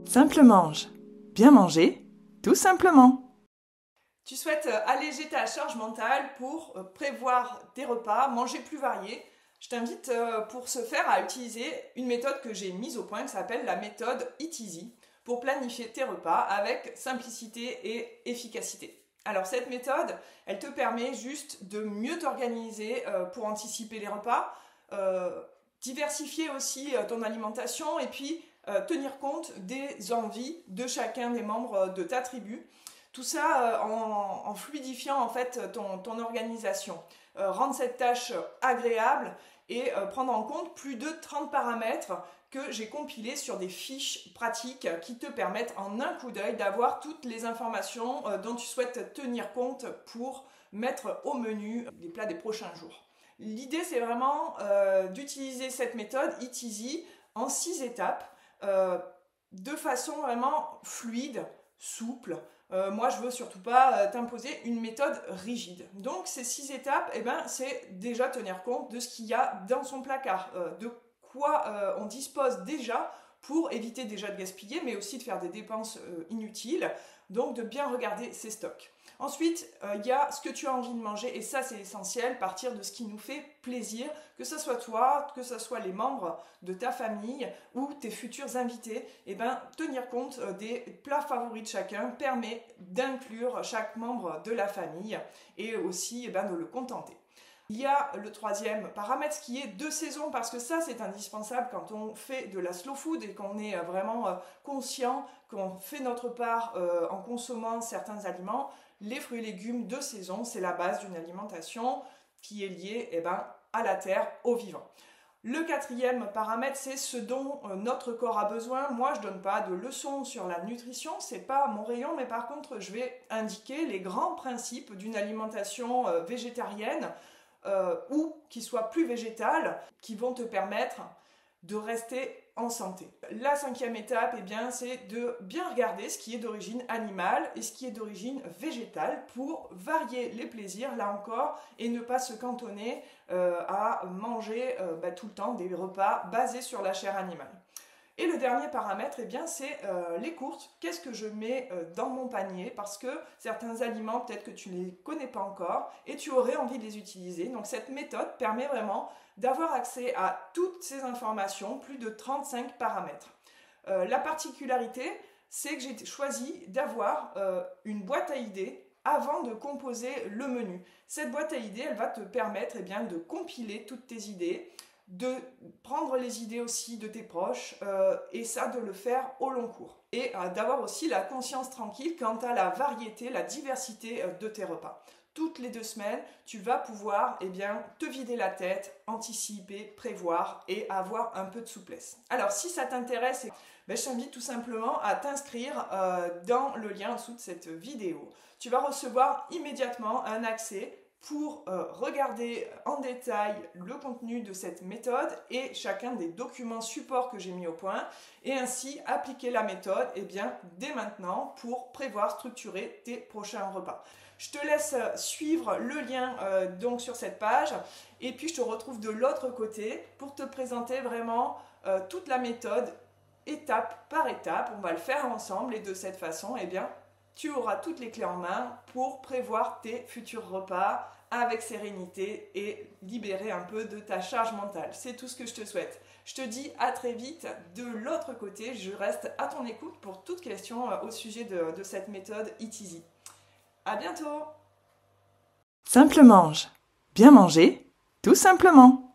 Simple mange. Bien manger, tout simplement. Tu souhaites alléger ta charge mentale pour prévoir tes repas, manger plus variés. Je t'invite pour ce faire à utiliser une méthode que j'ai mise au point qui s'appelle la méthode Eat Easy pour planifier tes repas avec simplicité et efficacité. Alors cette méthode, elle te permet juste de mieux t'organiser pour anticiper les repas, diversifier aussi ton alimentation et puis tenir compte des envies de chacun des membres de ta tribu. Tout ça en fluidifiant en fait ton organisation. Rendre cette tâche agréable et prendre en compte plus de 30 paramètres que j'ai compilés sur des fiches pratiques qui te permettent en un coup d'œil d'avoir toutes les informations dont tu souhaites tenir compte pour mettre au menu les plats des prochains jours. L'idée, c'est vraiment d'utiliser cette méthode Eat Easy en 6 étapes de façon vraiment fluide, souple. Moi, je veux surtout pas t'imposer une méthode rigide. Donc, ces 6 étapes, c'est déjà tenir compte de ce qu'il y a dans son placard, de quoi on dispose déjà pour éviter déjà de gaspiller, mais aussi de faire des dépenses inutiles. Donc, de bien regarder ses stocks. Ensuite, il y a ce que tu as envie de manger, et ça, c'est essentiel, partir de ce qui nous fait plaisir, que ce soit toi, que ce soit les membres de ta famille ou tes futurs invités. Tenir compte des plats favoris de chacun permet d'inclure chaque membre de la famille et aussi de le contenter. Il y a le troisième paramètre qui est de saison, parce que ça c'est indispensable quand on fait de la slow food et qu'on est vraiment conscient qu'on fait notre part en consommant certains aliments. Les fruits et légumes de saison, c'est la base d'une alimentation qui est liée à la terre, au vivant. Le quatrième paramètre, c'est ce dont notre corps a besoin. Moi, je ne donne pas de leçons sur la nutrition, c'est pas mon rayon, mais par contre, je vais indiquer les grands principes d'une alimentation végétarienne ou qui soit plus végétale, qui vont te permettre de rester en santé. La cinquième étape, c'est de bien regarder ce qui est d'origine animale et ce qui est d'origine végétale pour varier les plaisirs, là encore, et ne pas se cantonner à manger tout le temps des repas basés sur la chair animale. Et le dernier paramètre, c'est les courses. Qu'est-ce que je mets dans mon panier? Parce que certains aliments, peut-être que tu ne les connais pas encore et tu aurais envie de les utiliser. Donc cette méthode permet vraiment d'avoir accès à toutes ces informations, plus de 35 paramètres. La particularité, c'est que j'ai choisi d'avoir une boîte à idées avant de composer le menu. Cette boîte à idées, elle va te permettre de compiler toutes tes idées, de prendre les idées aussi de tes proches et ça de le faire au long cours. Et d'avoir aussi la conscience tranquille quant à la variété, la diversité de tes repas. Toutes les 2 semaines, tu vas pouvoir te vider la tête, anticiper, prévoir et avoir un peu de souplesse. Alors si ça t'intéresse, je t'invite tout simplement à t'inscrire dans le lien en dessous de cette vidéo. Tu vas recevoir immédiatement un accès pour regarder en détail le contenu de cette méthode et chacun des documents supports que j'ai mis au point et ainsi appliquer la méthode dès maintenant pour prévoir, structurer tes prochains repas. Je te laisse suivre le lien donc sur cette page et puis je te retrouve de l'autre côté pour te présenter vraiment toute la méthode étape par étape. On va le faire ensemble et de cette façon, tu auras toutes les clés en main pour prévoir tes futurs repas avec sérénité et libérer un peu de ta charge mentale. C'est tout ce que je te souhaite. Je te dis à très vite de l'autre côté. Je reste à ton écoute pour toute question au sujet de cette méthode Eat Easy. À bientôt! Simple mange. Bien manger, tout simplement.